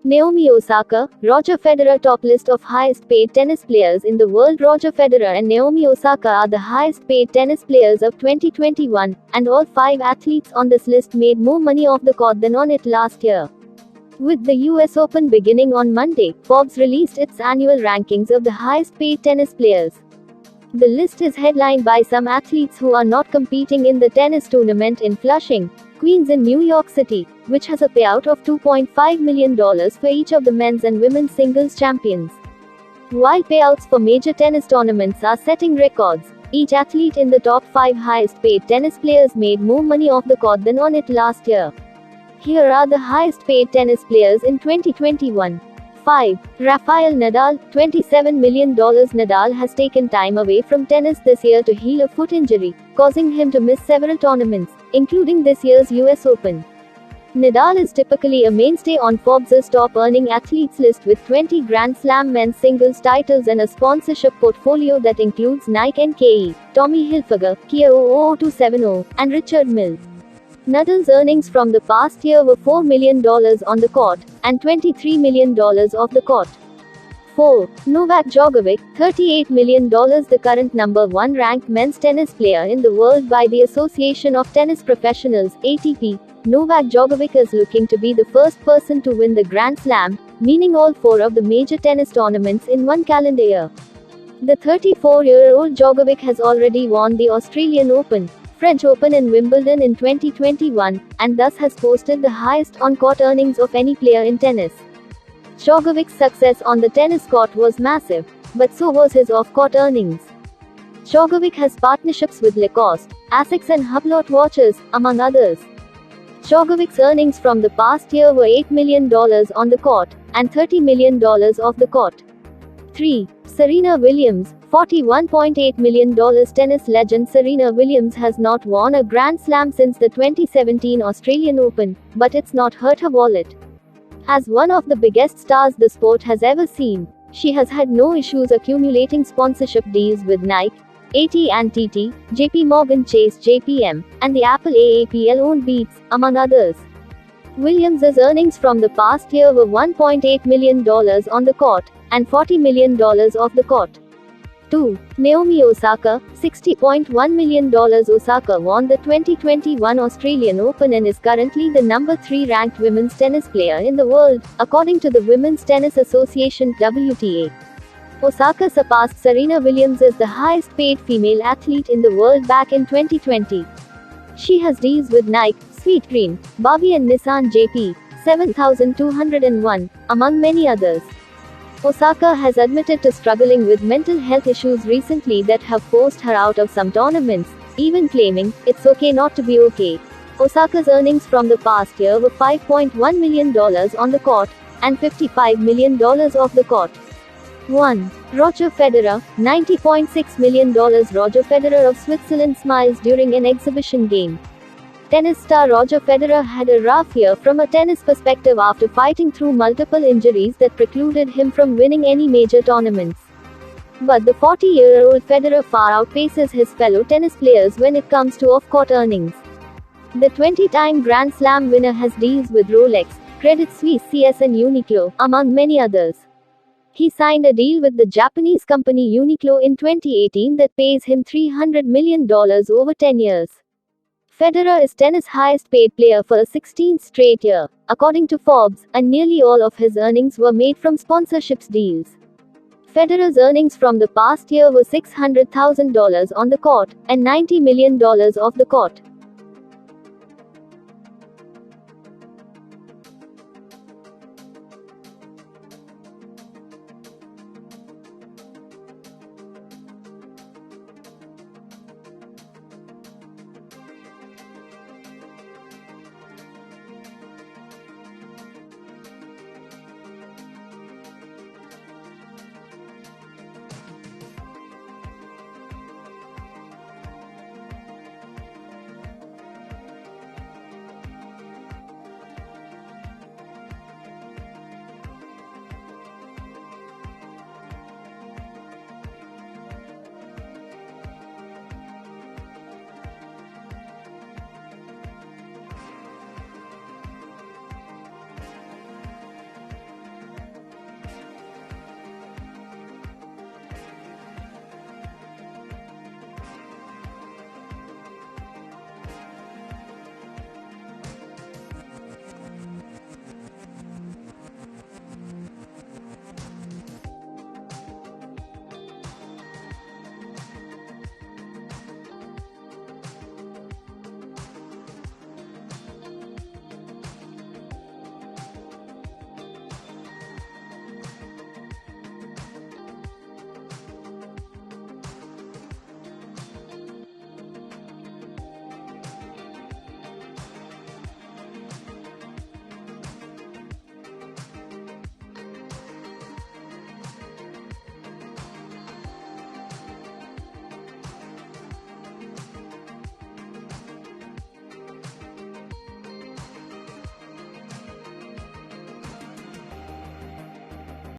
Naomi Osaka, Roger Federer. Top list of highest paid tennis players in the world. Roger Federer and Naomi Osaka are the highest paid tennis players of 2021, and all five athletes on this list made more money off the court than on it last year. With the US Open beginning on Monday, Forbes released its annual rankings of the highest paid tennis players. The list is headlined by some athletes who are not competing in the tennis tournament in Flushing, Queens in New York City, which has a payout of $2.5 million for each of the men's and women's singles champions. While payouts for major tennis tournaments are setting records, each athlete in the top 5 highest paid tennis players made more money off the court than on it last year. Here are the highest paid tennis players in 2021. 5. Rafael Nadal, $27 million. Nadal has taken time away from tennis this year to heal a foot injury, causing him to miss several tournaments, including this year's US Open. Nadal is typically a mainstay on Forbes' top-earning athletes list with 20 Grand Slam men's singles titles and a sponsorship portfolio that includes Nike and KE, Tommy Hilfiger, Kia 00270, and Richard Mille. Nadal's earnings from the past year were $4 million on the court, and $23 million off the court. 4. Novak Djokovic, $38 million. The current number 1 ranked men's tennis player in the world by the Association of Tennis Professionals, ATP, Novak Djokovic is looking to be the first person to win the Grand Slam, meaning all 4 of the major tennis tournaments in one calendar year. The 34-year-old Djokovic has already won the Australian Open, French Open and Wimbledon in 2021, and thus has posted the highest on-court earnings of any player in tennis. Djokovic's success on the tennis court was massive, but so was his off-court earnings. Djokovic has partnerships with Lacoste, Asics and Hublot watches, among others. Djokovic's earnings from the past year were $8 million on the court, and $30 million off the court. 3. Serena Williams, $41.8 million. Tennis legend Serena Williams has not won a Grand Slam since the 2017 Australian Open, but it's not hurt her wallet. As one of the biggest stars the sport has ever seen, she has had no issues accumulating sponsorship deals with Nike, AT&T, JP Morgan Chase JPM, and the Apple AAPL-owned Beats, among others. Williams's earnings from the past year were $1.8 million on the court, and $40 million off the court. 2. Naomi Osaka, $60.1 million. Osaka won the 2021 Australian Open and is currently the number 3 ranked women's tennis player in the world, according to the Women's Tennis Association (WTA). Osaka surpassed Serena Williams as the highest paid female athlete in the world back in 2020. She has deals with Nike, Sweetgreen, Barbie and Nissan JP, 7201, among many others. Osaka has admitted to struggling with mental health issues recently that have forced her out of some tournaments, even claiming, "It's okay not to be okay." Osaka's earnings from the past year were $5.1 million on the court, and $55 million off the court. 1. Roger Federer, $90.6 million. Roger Federer of Switzerland smiles during an exhibition game. Tennis star Roger Federer had a rough year from a tennis perspective after fighting through multiple injuries that precluded him from winning any major tournaments. But the 40-year-old Federer far outpaces his fellow tennis players when it comes to off-court earnings. The 20-time Grand Slam winner has deals with Rolex, Credit Suisse CS and Uniqlo, among many others. He signed a deal with the Japanese company Uniqlo in 2018 that pays him $300 million over 10 years. Federer is tennis' highest-paid player for a 16th straight year, according to Forbes, and nearly all of his earnings were made from sponsorships deals. Federer's earnings from the past year were $600,000 on the court, and $90 million off the court.